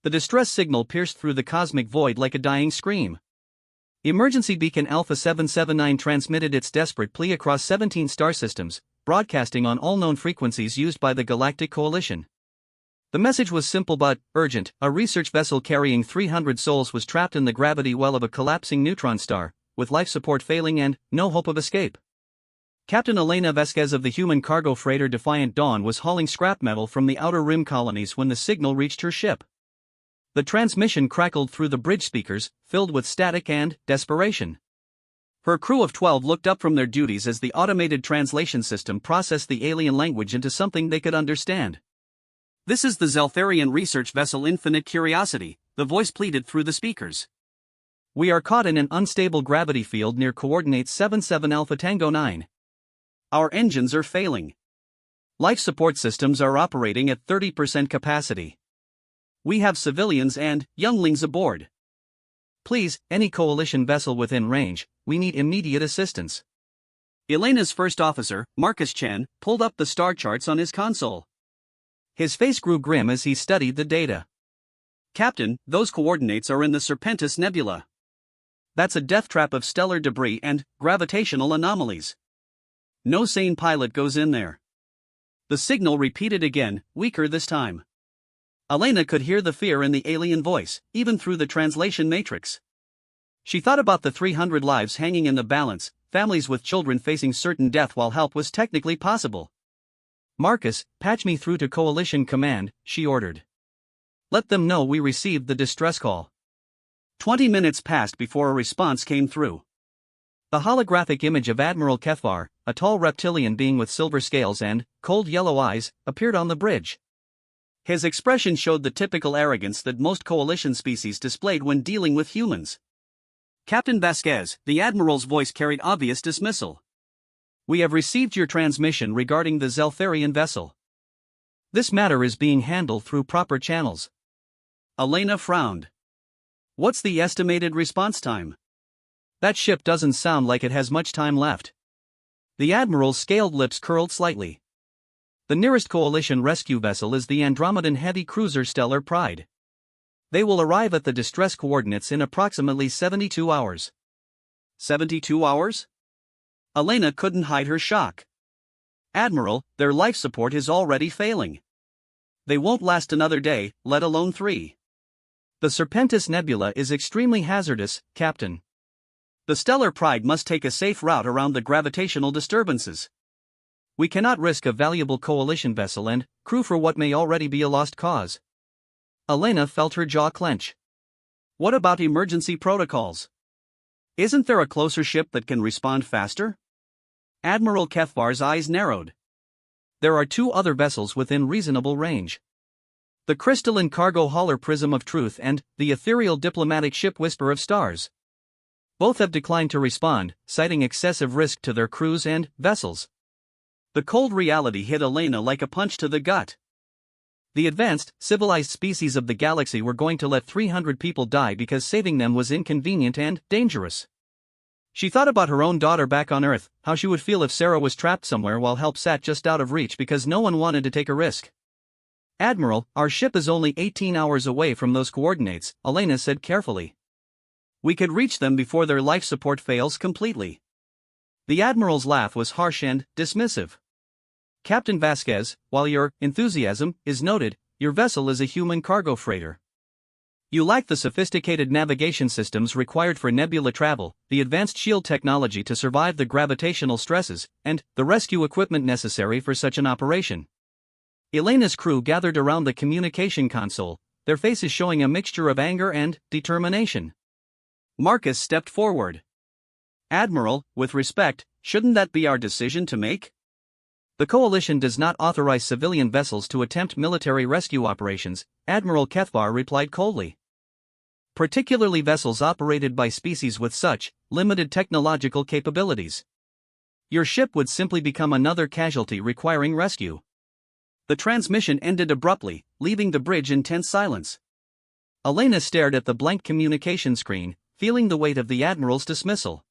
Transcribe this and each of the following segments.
The distress signal pierced through the cosmic void like a dying scream. Emergency Beacon Alpha 779 transmitted its desperate plea across 17 star systems, broadcasting on all known frequencies used by the Galactic Coalition. The message was simple but urgent. A research vessel carrying 300 souls was trapped in the gravity well of a collapsing neutron star, with life support failing and no hope of escape. Captain Elena Vasquez of the human cargo freighter Defiant Dawn was hauling scrap metal from the outer rim colonies when the signal reached her ship. The transmission crackled through the bridge speakers, filled with static and desperation. Her crew of 12 looked up from their duties as the automated translation system processed the alien language into something they could understand. "This is the Zeltharian research vessel Infinite Curiosity," the voice pleaded through the speakers. "We are caught in an unstable gravity field near coordinates 77 Alpha Tango 9. Our engines are failing. Life support systems are operating at 30% capacity. We have civilians and younglings aboard. Please, any coalition vessel within range, we need immediate assistance." Elena's first officer, Marcus Chen, pulled up the star charts on his console. His face grew grim as he studied the data. "Captain, those coordinates are in the Serpentis Nebula. That's a death trap of stellar debris and gravitational anomalies. No sane pilot goes in there." The signal repeated again, weaker this time. Elena could hear the fear in the alien voice, even through the translation matrix. She thought about the 300 lives hanging in the balance, families with children facing certain death while help was technically possible. "Marcus, patch me through to Coalition Command," she ordered. "Let them know we received the distress call." 20 minutes passed before a response came through. The holographic image of Admiral Kethvar, a tall reptilian being with silver scales and cold yellow eyes, appeared on the bridge. His expression showed the typical arrogance that most coalition species displayed when dealing with humans. "Captain Vasquez," the Admiral's voice carried obvious dismissal. "We have received your transmission regarding the Zeltharian vessel. This matter is being handled through proper channels." Elena frowned. "What's the estimated response time?" "That ship doesn't sound like it has much time left." The Admiral's scaled lips curled slightly. "The nearest coalition rescue vessel is the Andromedan heavy cruiser Stellar Pride. They will arrive at the distress coordinates in approximately 72 hours. 72 hours? Elena couldn't hide her shock. "Admiral, their life support is already failing. They won't last another day, let alone 3. The Serpentis Nebula is extremely hazardous, Captain. The Stellar Pride must take a safe route around the gravitational disturbances. We cannot risk a valuable coalition vessel and crew for what may already be a lost cause." Elena felt her jaw clench. "What about emergency protocols? Isn't there a closer ship that can respond faster?" Admiral Kethvar's eyes narrowed. "There are 2 other vessels within reasonable range. The crystalline cargo hauler Prism of Truth and the ethereal diplomatic ship Whisper of Stars. Both have declined to respond, citing excessive risk to their crews and vessels." The cold reality hit Elena like a punch to the gut. The advanced, civilized species of the galaxy were going to let 300 people die because saving them was inconvenient and dangerous. She thought about her own daughter back on Earth, how she would feel if Sarah was trapped somewhere while help sat just out of reach because no one wanted to take a risk. "Admiral, our ship is only 18 hours away from those coordinates," Elena said carefully. "We could reach them before their life support fails completely." The Admiral's laugh was harsh and dismissive. "Captain Vasquez, while your enthusiasm is noted, your vessel is a human cargo freighter. You lack the sophisticated navigation systems required for nebula travel, the advanced shield technology to survive the gravitational stresses, and the rescue equipment necessary for such an operation." Elena's crew gathered around the communication console, their faces showing a mixture of anger and determination. Marcus stepped forward. "Admiral, with respect, shouldn't that be our decision to make? The Coalition does not authorize civilian vessels to attempt military rescue operations," Admiral Kethvar replied coldly. "Particularly vessels operated by species with such limited technological capabilities. Your ship would simply become another casualty requiring rescue." The transmission ended abruptly, leaving the bridge in tense silence. Elena stared at the blank communication screen, feeling the weight of the Admiral's dismissal.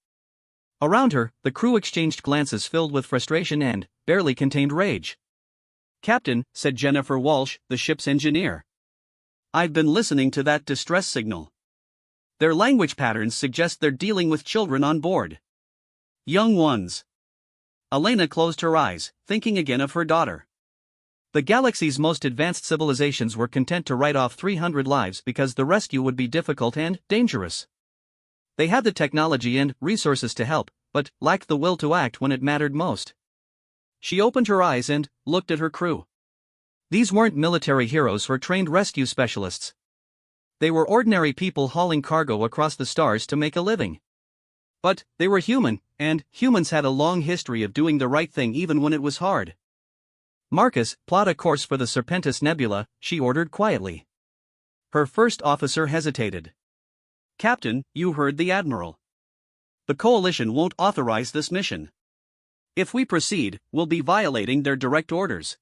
Around her, the crew exchanged glances filled with frustration and barely contained rage. "Captain," said Jennifer Walsh, the ship's engineer. I've been listening to that distress signal. Their language patterns suggest they're dealing with children on board. Young ones. Elena closed her eyes, thinking again of her daughter. The galaxy's most advanced civilizations were content to write off 300 lives because the rescue would be difficult and dangerous. They had the technology and resources to help, but lacked the will to act when it mattered most. She opened her eyes and looked at her crew. These weren't military heroes or trained rescue specialists. They were ordinary people hauling cargo across the stars to make a living. But they were human, and humans had a long history of doing the right thing even when it was hard. Marcus, plot a course for the Serpentis Nebula, she ordered quietly. Her first officer hesitated. Captain, you heard the Admiral. The Coalition won't authorize this mission. If we proceed, we'll be violating their direct orders.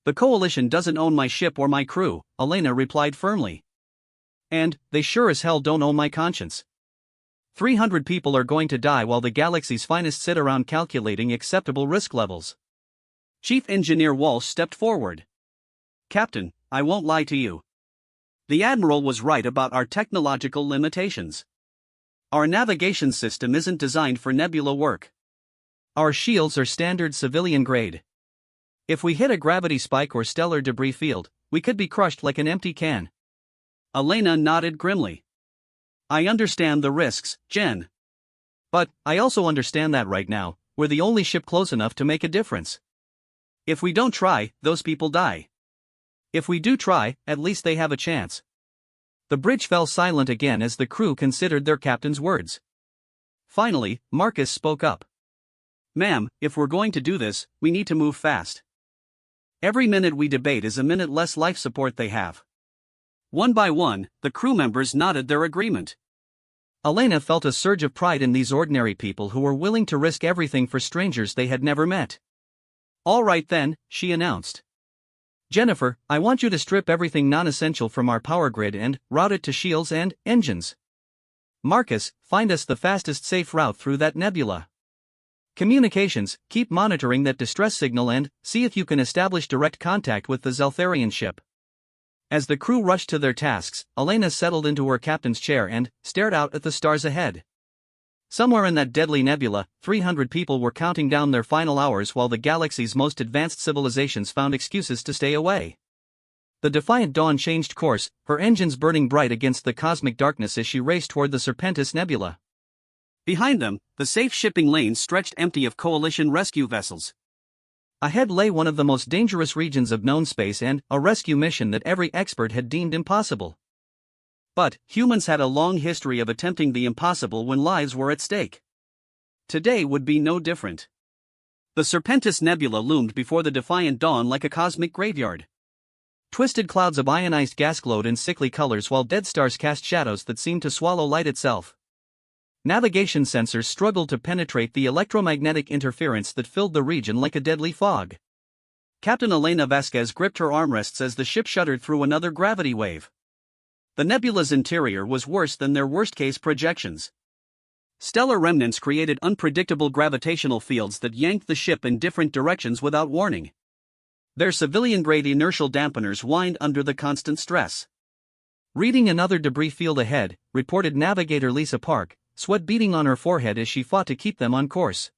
The Coalition doesn't own my ship or my crew, Elena replied firmly. And they sure as hell don't own my conscience. 300 people are going to die while the galaxy's finest sit around calculating acceptable risk levels. Chief Engineer Walsh stepped forward. Captain, I won't lie to you. The Admiral was right about our technological limitations. Our navigation system isn't designed for nebula work. Our shields are standard civilian grade. If we hit a gravity spike or stellar debris field, we could be crushed like an empty can. Elena nodded grimly. I understand the risks, Jen. But I also understand that right now, we're the only ship close enough to make a difference. If we don't try, those people die. If we do try, at least they have a chance. The bridge fell silent again as the crew considered their captain's words. Finally, Marcus spoke up. Ma'am, if we're going to do this, we need to move fast. Every minute we debate is a minute less life support they have. One by one, the crew members nodded their agreement. Elena felt a surge of pride in these ordinary people who were willing to risk everything for strangers they had never met. All right then, she announced. Jennifer, I want you to strip everything non-essential from our power grid and route it to shields and engines. Marcus, find us the fastest safe route through that nebula. Communications, keep monitoring that distress signal and see if you can establish direct contact with the Zeltharian ship. As the crew rushed to their tasks, Elena settled into her captain's chair and stared out at the stars ahead. Somewhere in that deadly nebula, 300 people were counting down their final hours while the galaxy's most advanced civilizations found excuses to stay away. The Defiant Dawn changed course, her engines burning bright against the cosmic darkness as she raced toward the Serpentis Nebula. Behind them, the safe shipping lanes stretched empty of Coalition rescue vessels. Ahead lay one of the most dangerous regions of known space and a rescue mission that every expert had deemed impossible. But humans had a long history of attempting the impossible when lives were at stake. Today would be no different. The Serpentis Nebula loomed before the Defiant Dawn like a cosmic graveyard. Twisted clouds of ionized gas glowed in sickly colors while dead stars cast shadows that seemed to swallow light itself. Navigation sensors struggled to penetrate the electromagnetic interference that filled the region like a deadly fog. Captain Elena Vasquez gripped her armrests as the ship shuddered through another gravity wave. The nebula's interior was worse than their worst-case projections. Stellar remnants created unpredictable gravitational fields that yanked the ship in different directions without warning. Their civilian-grade inertial dampeners whined under the constant stress. Reading another debris field ahead, reported navigator Lisa Park, sweat beading on her forehead as she fought to keep them on course.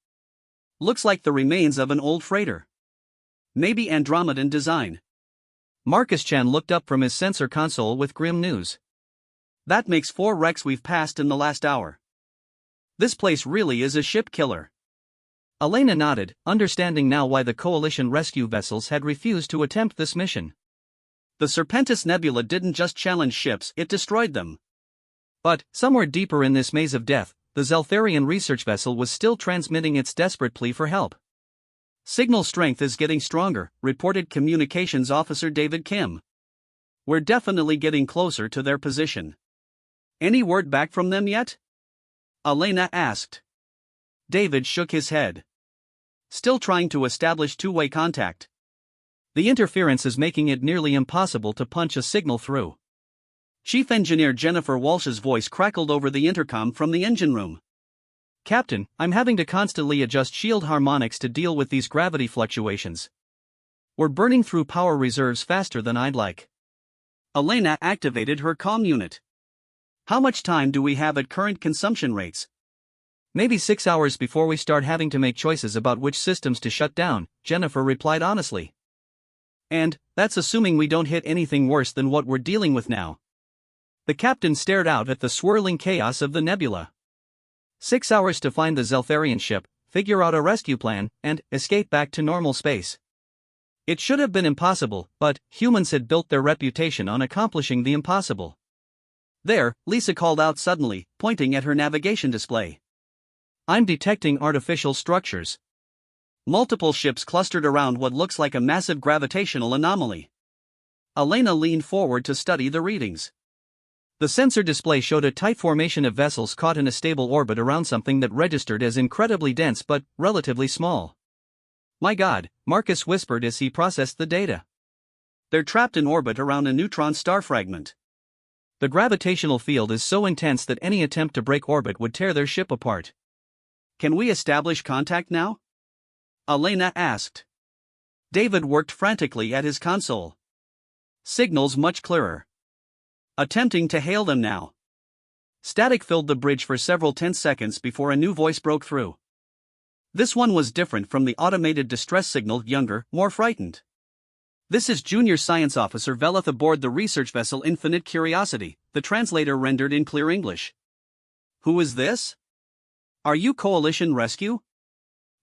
Looks like the remains of an old freighter. Maybe Andromedan design. Marcus Chan looked up from his sensor console with grim news. That makes 4 wrecks we've passed in the last hour. This place really is a ship killer. Elena nodded, understanding now why the Coalition rescue vessels had refused to attempt this mission. The Serpentis Nebula didn't just challenge ships, it destroyed them. But, somewhere deeper in this maze of death, the Zeltharian research vessel was still transmitting its desperate plea for help. Signal strength is getting stronger, reported Communications Officer David Kim. We're definitely getting closer to their position. Any word back from them yet? Elena asked. David shook his head. Still trying to establish two-way contact. The interference is making it nearly impossible to punch a signal through. Chief Engineer Jennifer Walsh's voice crackled over the intercom from the engine room. Captain, I'm having to constantly adjust shield harmonics to deal with these gravity fluctuations. We're burning through power reserves faster than I'd like. Elena activated her comm unit. How much time do we have at current consumption rates? Maybe 6 hours before we start having to make choices about which systems to shut down, Jennifer replied honestly. And that's assuming we don't hit anything worse than what we're dealing with now. The captain stared out at the swirling chaos of the nebula. 6 hours to find the Zeltharian ship, figure out a rescue plan, and escape back to normal space. It should have been impossible, but humans had built their reputation on accomplishing the impossible. There, Lisa called out suddenly, pointing at her navigation display. I'm detecting artificial structures. Multiple ships clustered around what looks like a massive gravitational anomaly. Elena leaned forward to study the readings. The sensor display showed a tight formation of vessels caught in a stable orbit around something that registered as incredibly dense but relatively small. My God, Marcus whispered as he processed the data. They're trapped in orbit around a neutron star fragment. The gravitational field is so intense that any attempt to break orbit would tear their ship apart. Can we establish contact now? Elena asked. David worked frantically at his console. Signals much clearer. Attempting to hail them now. Static filled the bridge for several tense seconds before a new voice broke through. This one was different from the automated distress signal, younger, more frightened. This is Junior Science Officer Veleth aboard the research vessel Infinite Curiosity, the translator rendered in clear English. Who is this? Are you Coalition Rescue?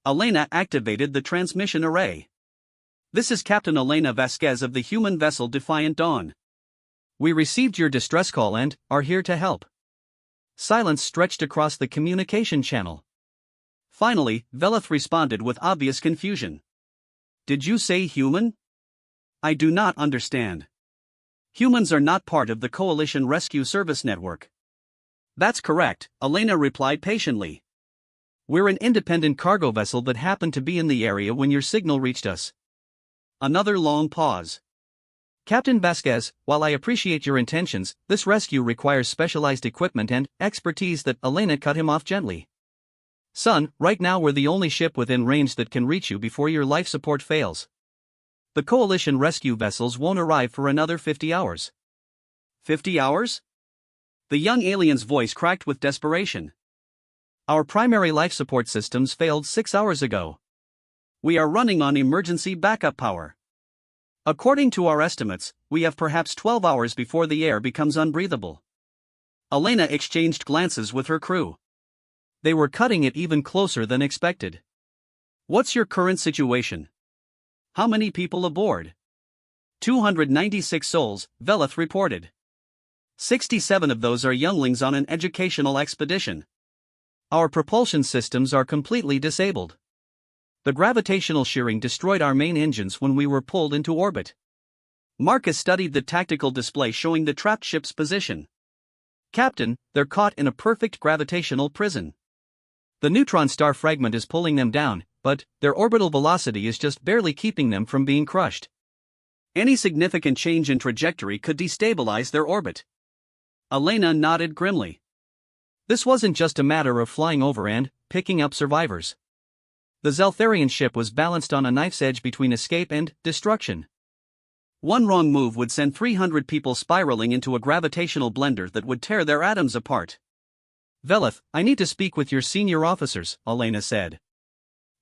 Elena activated the transmission array. This is Captain Elena Vasquez of the human vessel Defiant Dawn. We received your distress call and are here to help. Silence stretched across the communication channel. Finally, Veleth responded with obvious confusion. Did you say human? I do not understand. Humans are not part of the Coalition Rescue Service Network. That's correct, Elena replied patiently. We're an independent cargo vessel that happened to be in the area when your signal reached us. Another long pause. Captain Vasquez, while I appreciate your intentions, this rescue requires specialized equipment and expertise that Elena cut him off gently. Son, right now we're the only ship within range that can reach you before your life support fails. The Coalition rescue vessels won't arrive for another 50 hours. 50 hours? The young alien's voice cracked with desperation. Our primary life support systems failed 6 hours ago. We are running on emergency backup power. According to our estimates, we have perhaps 12 hours before the air becomes unbreathable. Elena exchanged glances with her crew. They were cutting it even closer than expected. What's your current situation? How many people aboard? 296 souls, Veleth reported. 67 of those are younglings on an educational expedition. Our propulsion systems are completely disabled. The gravitational shearing destroyed our main engines when we were pulled into orbit. Marcus studied the tactical display showing the trapped ship's position. Captain, they're caught in a perfect gravitational prison. The neutron star fragment is pulling them down, but their orbital velocity is just barely keeping them from being crushed. Any significant change in trajectory could destabilize their orbit. Elena nodded grimly. This wasn't just a matter of flying over and picking up survivors. The Zeltharian ship was balanced on a knife's edge between escape and destruction. One wrong move would send 300 people spiraling into a gravitational blender that would tear their atoms apart. Veleth, I need to speak with your senior officers, Elena said.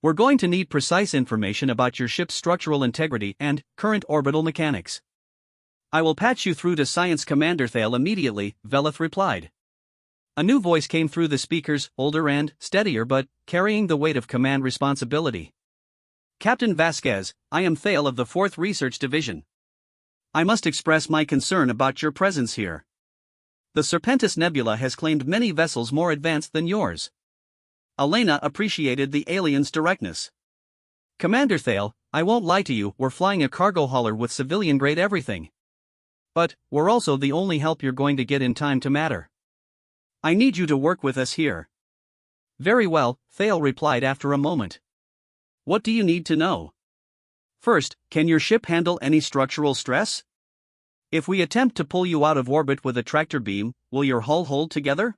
We're going to need precise information about your ship's structural integrity and current orbital mechanics. I will patch you through to Science Commander Thale immediately, Veleth replied. A new voice came through the speakers, older and steadier but carrying the weight of command responsibility. Captain Vasquez, I am Thale of the 4th Research Division. I must express my concern about your presence here. The Serpentis Nebula has claimed many vessels more advanced than yours. Elena appreciated the alien's directness. Commander Thale, I won't lie to you, we're flying a cargo hauler with civilian-grade everything. But we're also the only help you're going to get in time to matter. I need you to work with us here. Very well, Thale replied after a moment. What do you need to know? First, can your ship handle any structural stress? If we attempt to pull you out of orbit with a tractor beam, will your hull hold together?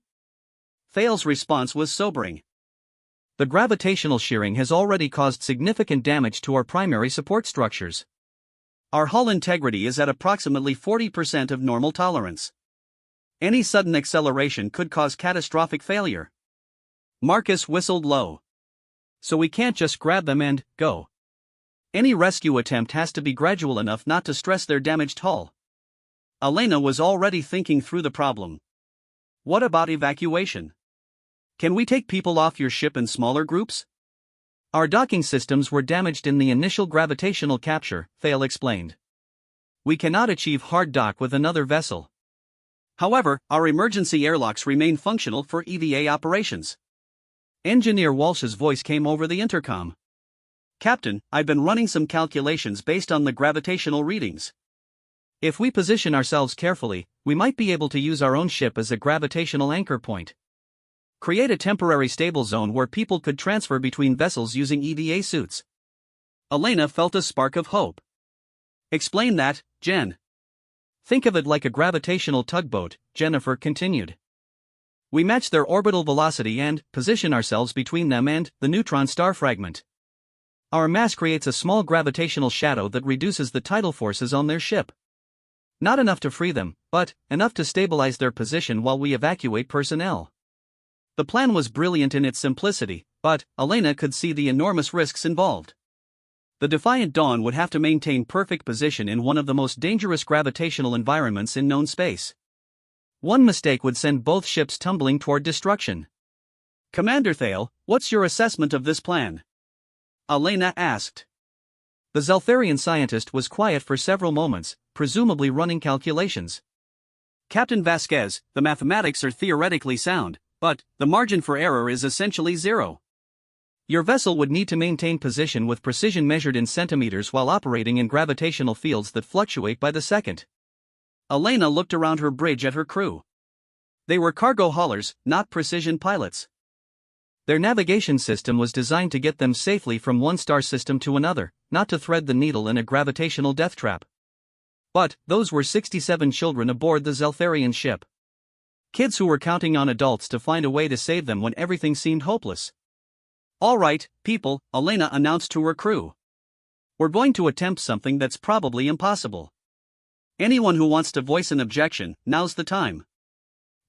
Thale's response was sobering. The gravitational shearing has already caused significant damage to our primary support structures. Our hull integrity is at approximately 40% of normal tolerance. Any sudden acceleration could cause catastrophic failure. Marcus whistled low. So we can't just grab them and go. Any rescue attempt has to be gradual enough not to stress their damaged hull. Elena was already thinking through the problem. What about evacuation? Can we take people off your ship in smaller groups? Our docking systems were damaged in the initial gravitational capture, Thale explained. We cannot achieve hard dock with another vessel. However, our emergency airlocks remain functional for EVA operations. Engineer Walsh's voice came over the intercom. Captain, I've been running some calculations based on the gravitational readings. If we position ourselves carefully, we might be able to use our own ship as a gravitational anchor point. Create a temporary stable zone where people could transfer between vessels using EVA suits. Elena felt a spark of hope. Explain that, Jen. Think of it like a gravitational tugboat, Jennifer continued. We match their orbital velocity and position ourselves between them and the neutron star fragment. Our mass creates a small gravitational shadow that reduces the tidal forces on their ship. Not enough to free them, but enough to stabilize their position while we evacuate personnel. The plan was brilliant in its simplicity, but Elena could see the enormous risks involved. The Defiant Dawn would have to maintain perfect position in one of the most dangerous gravitational environments in known space. One mistake would send both ships tumbling toward destruction. Commander Thale, what's your assessment of this plan? Elena asked. The Zeltharian scientist was quiet for several moments, presumably running calculations. Captain Vasquez, the mathematics are theoretically sound, but the margin for error is essentially zero. Your vessel would need to maintain position with precision measured in centimeters while operating in gravitational fields that fluctuate by the second. Elena looked around her bridge at her crew. They were cargo haulers, not precision pilots. Their navigation system was designed to get them safely from one star system to another, not to thread the needle in a gravitational death trap. But those were 67 children aboard the Zeltharian ship. Kids who were counting on adults to find a way to save them when everything seemed hopeless. All right, people, Elena announced to her crew. We're going to attempt something that's probably impossible. Anyone who wants to voice an objection, now's the time.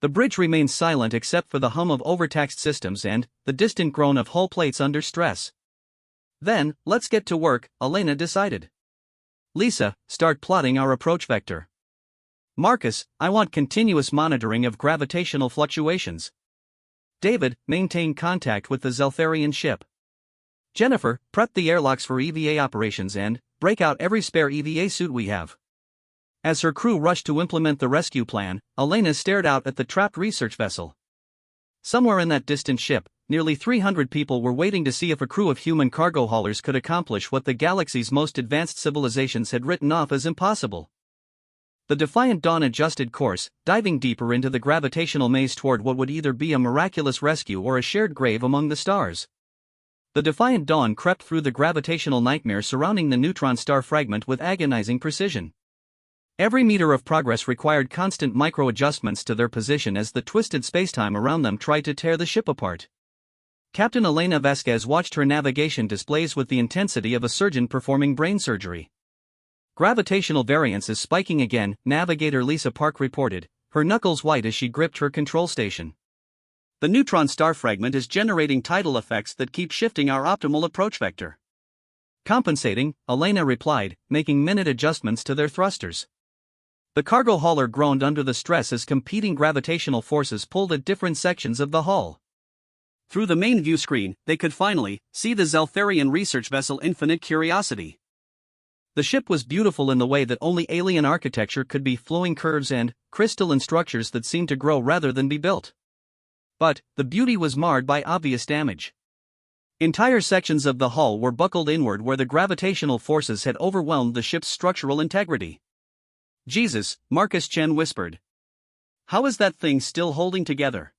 The bridge remained silent except for the hum of overtaxed systems and the distant groan of hull plates under stress. Then, let's get to work, Elena decided. Lisa, start plotting our approach vector. Marcus, I want continuous monitoring of gravitational fluctuations. David, maintain contact with the Zeltharian ship. Jennifer, prep the airlocks for EVA operations and break out every spare EVA suit we have. As her crew rushed to implement the rescue plan, Elena stared out at the trapped research vessel. Somewhere in that distant ship, nearly 300 people were waiting to see if a crew of human cargo haulers could accomplish what the galaxy's most advanced civilizations had written off as impossible. The Defiant Dawn adjusted course, diving deeper into the gravitational maze toward what would either be a miraculous rescue or a shared grave among the stars. The Defiant Dawn crept through the gravitational nightmare surrounding the neutron star fragment with agonizing precision. Every meter of progress required constant micro-adjustments to their position as the twisted spacetime around them tried to tear the ship apart. Captain Elena Vasquez watched her navigation displays with the intensity of a surgeon performing brain surgery. Gravitational variance is spiking again, Navigator Lisa Park reported, her knuckles white as she gripped her control station. The neutron star fragment is generating tidal effects that keep shifting our optimal approach vector. Compensating, Elena replied, making minute adjustments to their thrusters. The cargo hauler groaned under the stress as competing gravitational forces pulled at different sections of the hull. Through the main view screen, they could finally see the Zeltharian research vessel Infinite Curiosity. The ship was beautiful in the way that only alien architecture could be, flowing curves and crystalline structures that seemed to grow rather than be built. But the beauty was marred by obvious damage. Entire sections of the hull were buckled inward where the gravitational forces had overwhelmed the ship's structural integrity. Jesus, Marcus Chen whispered. How is that thing still holding together?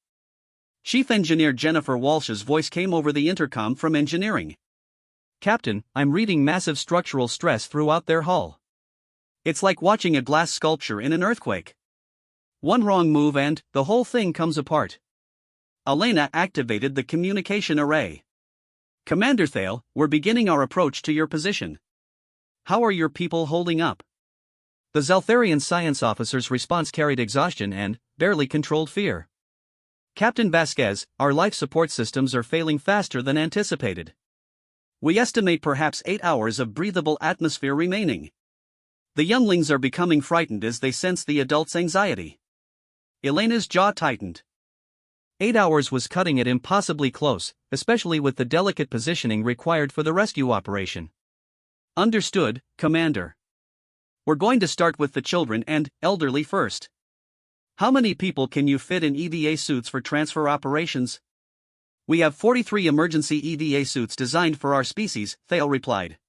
Chief Engineer Jennifer Walsh's voice came over the intercom from engineering. Captain, I'm reading massive structural stress throughout their hull. It's like watching a glass sculpture in an earthquake. One wrong move and the whole thing comes apart. Elena activated the communication array. Commander Thale, we're beginning our approach to your position. How are your people holding up? The Zeltharian science officer's response carried exhaustion and barely controlled fear. Captain Vasquez, our life support systems are failing faster than anticipated. We estimate perhaps 8 hours of breathable atmosphere remaining. The younglings are becoming frightened as they sense the adult's anxiety. Elena's jaw tightened. 8 hours was cutting it impossibly close, especially with the delicate positioning required for the rescue operation. Understood, Commander. We're going to start with the children and elderly first. How many people can you fit in EVA suits for transfer operations? We have 43 emergency EVA suits designed for our species, Thale replied.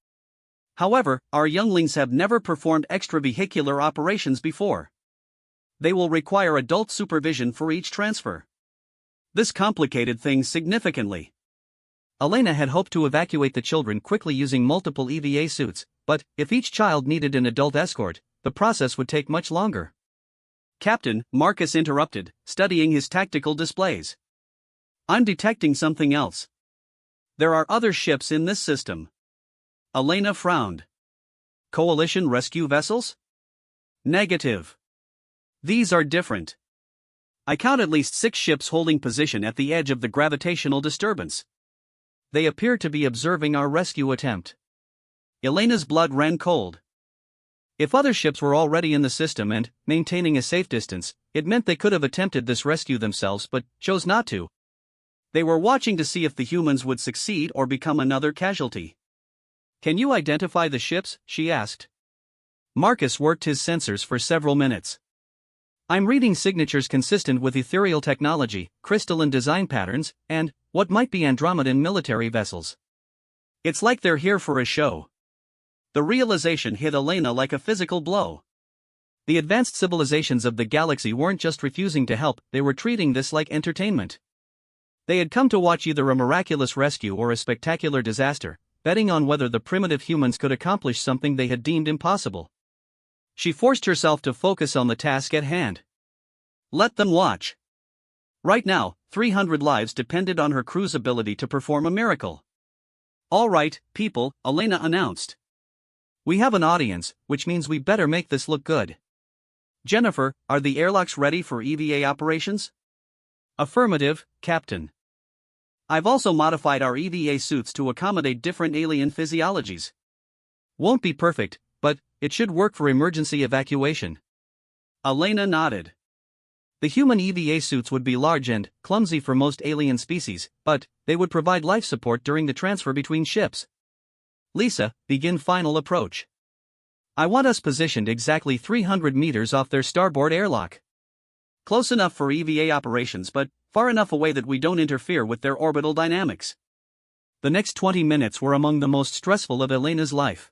However, our younglings have never performed extravehicular operations before. They will require adult supervision for each transfer. This complicated things significantly. Elena had hoped to evacuate the children quickly using multiple EVA suits, but if each child needed an adult escort, the process would take much longer. Captain, Marcus interrupted, studying his tactical displays. I'm detecting something else. There are other ships in this system. Elena frowned. Coalition rescue vessels? Negative. These are different. I count at least 6 ships holding position at the edge of the gravitational disturbance. They appear to be observing our rescue attempt. Elena's blood ran cold. If other ships were already in the system and maintaining a safe distance, it meant they could have attempted this rescue themselves but chose not to. They were watching to see if the humans would succeed or become another casualty. Can you identify the ships? She asked. Marcus worked his sensors for several minutes. I'm reading signatures consistent with ethereal technology, crystalline design patterns, and what might be Andromedan military vessels. It's like they're here for a show. The realization hit Elena like a physical blow. The advanced civilizations of the galaxy weren't just refusing to help, they were treating this like entertainment. They had come to watch either a miraculous rescue or a spectacular disaster, betting on whether the primitive humans could accomplish something they had deemed impossible. She forced herself to focus on the task at hand. Let them watch. Right now, 300 lives depended on her crew's ability to perform a miracle. All right, people, Elena announced. We have an audience, which means we better make this look good. Jennifer, are the airlocks ready for EVA operations? Affirmative, Captain. I've also modified our EVA suits to accommodate different alien physiologies. Won't be perfect, but it should work for emergency evacuation. Elena nodded. The human EVA suits would be large and clumsy for most alien species, but they would provide life support during the transfer between ships. Lisa, begin final approach. I want us positioned exactly 300 meters off their starboard airlock. Close enough for EVA operations but far enough away that we don't interfere with their orbital dynamics. The next 20 minutes were among the most stressful of Elena's life.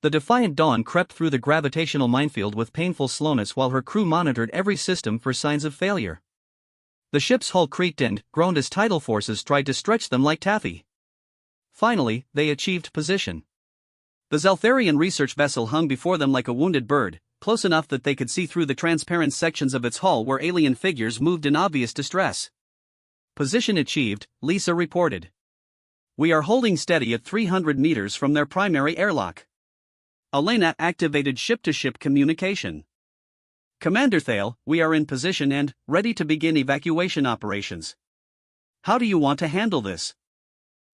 The Defiant Dawn crept through the gravitational minefield with painful slowness while her crew monitored every system for signs of failure. The ship's hull creaked and groaned as tidal forces tried to stretch them like taffy. Finally, they achieved position. The Zeltharian research vessel hung before them like a wounded bird, close enough that they could see through the transparent sections of its hull where alien figures moved in obvious distress. Position achieved, Lisa reported. We are holding steady at 300 meters from their primary airlock. Elena activated ship-to-ship communication. Commander Thale, we are in position and ready to begin evacuation operations. How do you want to handle this?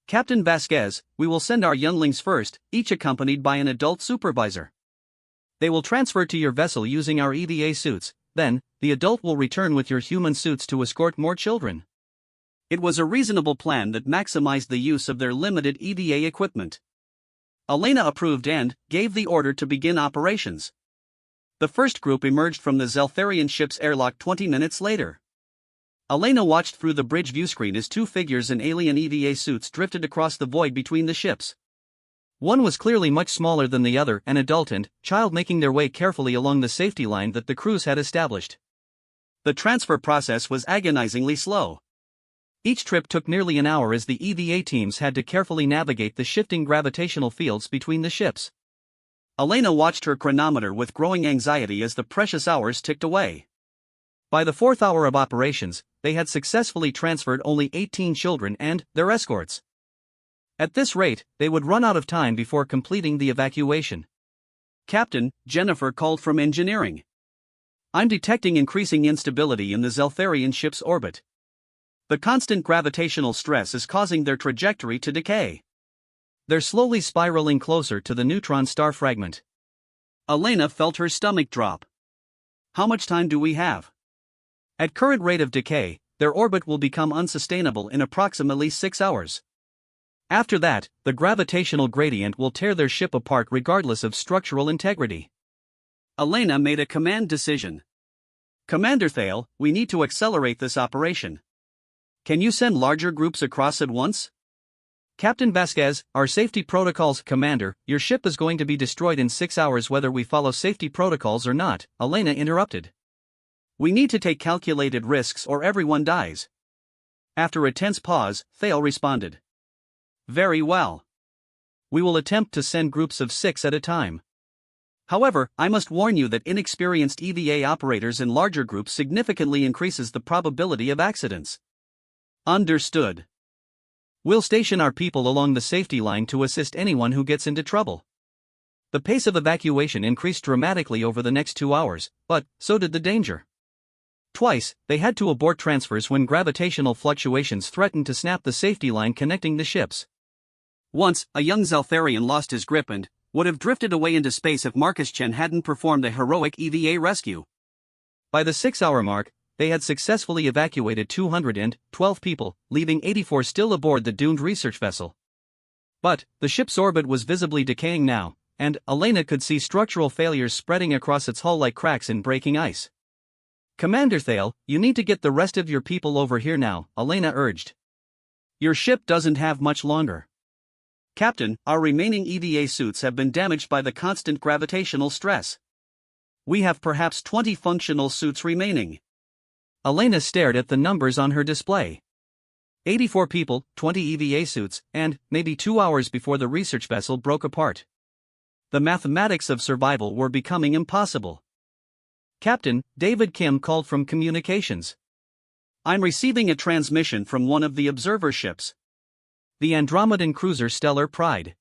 Captain Vasquez, we will send our younglings first, each accompanied by an adult supervisor. They will transfer to your vessel using our EVA suits, then, the adult will return with your human suits to escort more children. It was a reasonable plan that maximized the use of their limited EVA equipment. Elena approved and gave the order to begin operations. The first group emerged from the Zeltharian ship's airlock 20 minutes later. Elena watched through the bridge viewscreen as 2 figures in alien EVA suits drifted across the void between the ships. One was clearly much smaller than the other, an adult and child making their way carefully along the safety line that the crews had established. The transfer process was agonizingly slow. Each trip took nearly an hour as the EVA teams had to carefully navigate the shifting gravitational fields between the ships. Elena watched her chronometer with growing anxiety as the precious hours ticked away. By the 4th hour of operations, they had successfully transferred only 18 children and their escorts. At this rate, they would run out of time before completing the evacuation. Captain, Jennifer called from engineering. I'm detecting increasing instability in the Zeltharian ship's orbit. The constant gravitational stress is causing their trajectory to decay. They're slowly spiraling closer to the neutron star fragment. Elena felt her stomach drop. How much time do we have? At current rate of decay, their orbit will become unsustainable in approximately 6 hours. After that, the gravitational gradient will tear their ship apart regardless of structural integrity. Elena made a command decision. Commander Thale, we need to accelerate this operation. Can you send larger groups across at once? Captain Vasquez, our safety protocols. Commander, your ship is going to be destroyed in 6 hours whether we follow safety protocols or not, Elena interrupted. We need to take calculated risks or everyone dies. After a tense pause, Thale responded. Very well. We will attempt to send groups of 6 at a time. However, I must warn you that inexperienced EVA operators in larger groups significantly increases the probability of accidents. Understood. We'll station our people along the safety line to assist anyone who gets into trouble. The pace of evacuation increased dramatically over the next 2 hours, but so did the danger. Twice, they had to abort transfers when gravitational fluctuations threatened to snap the safety line connecting the ships. Once, a young Zeltharian lost his grip and would have drifted away into space if Marcus Chen hadn't performed a heroic EVA rescue. By the 6-hour mark, they had successfully evacuated 212 people, leaving 84 still aboard the doomed research vessel. But, the ship's orbit was visibly decaying now, and Elena could see structural failures spreading across its hull like cracks in breaking ice. Commander Thale, you need to get the rest of your people over here now, Elena urged. Your ship doesn't have much longer. Captain, our remaining EVA suits have been damaged by the constant gravitational stress. We have perhaps 20 functional suits remaining. Elena stared at the numbers on her display. 84 people, 20 EVA suits, and maybe 2 hours before the research vessel broke apart. The mathematics of survival were becoming impossible. Captain, David Kim called from communications. I'm receiving a transmission from one of the observer ships. The Andromedan cruiser Stellar Pride.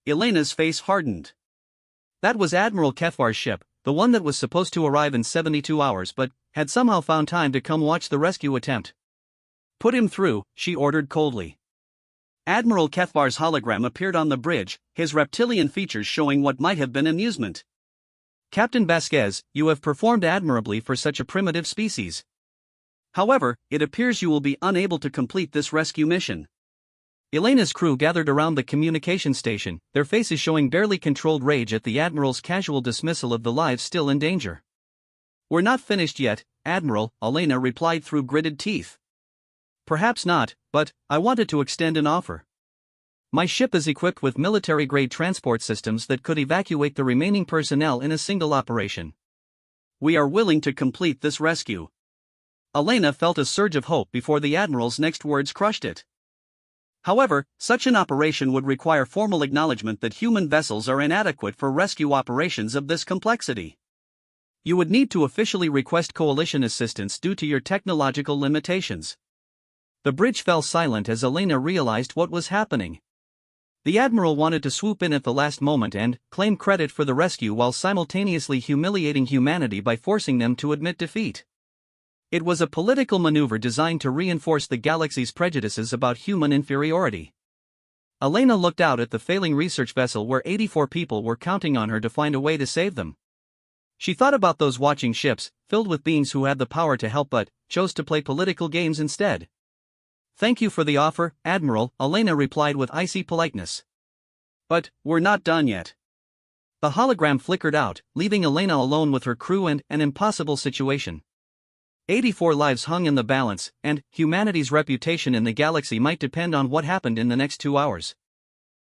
Elena's face hardened. That was Admiral Kefvar's ship, the one that was supposed to arrive in 72 hours but had somehow found time to come watch the rescue attempt. Put him through, she ordered coldly. Admiral Kefvar's hologram appeared on the bridge, his reptilian features showing what might have been amusement. Captain Vasquez, you have performed admirably for such a primitive species. However, it appears you will be unable to complete this rescue mission. Elena's crew gathered around the communication station, their faces showing barely controlled rage at the Admiral's casual dismissal of the lives still in danger. We're not finished yet, Admiral, Elena replied through gritted teeth. Perhaps not, but I wanted to extend an offer. My ship is equipped with military-grade transport systems that could evacuate the remaining personnel in a single operation. We are willing to complete this rescue. Elena felt a surge of hope before the Admiral's next words crushed it. However, such an operation would require formal acknowledgement that human vessels are inadequate for rescue operations of this complexity. You would need to officially request coalition assistance due to your technological limitations. The bridge fell silent as Elena realized what was happening. The Admiral wanted to swoop in at the last moment and claim credit for the rescue while simultaneously humiliating humanity by forcing them to admit defeat. It was a political maneuver designed to reinforce the galaxy's prejudices about human inferiority. Elena looked out at the failing research vessel where 84 people were counting on her to find a way to save them. She thought about those watching ships, filled with beings who had the power to help but chose to play political games instead. Thank you for the offer, Admiral, Elena replied with icy politeness. But, we're not done yet. The hologram flickered out, leaving Elena alone with her crew and an impossible situation. 84 lives hung in the balance, and humanity's reputation in the galaxy might depend on what happened in the next 2 hours.